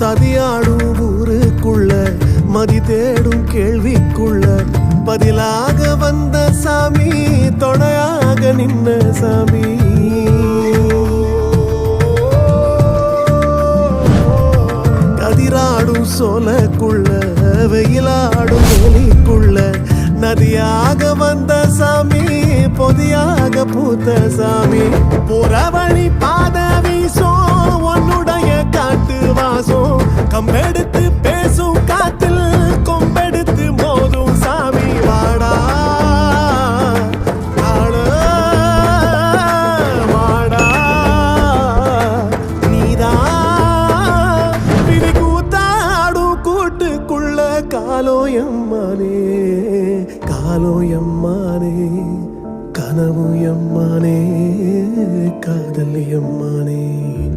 சதியாடும் ஊருக்குள்ள மதி தேடும் கேள்விக்குள்ள பதிலாக வந்த சாமி, துணையாக நின்ன சாமி. கதிராடும் சோலைக்குள்ள வெயிலாடும் வேலிக்குள்ள நதியாக வந்த சாமி, பொதியாக பூத்த சாமி. புறவழி பாதவி சோ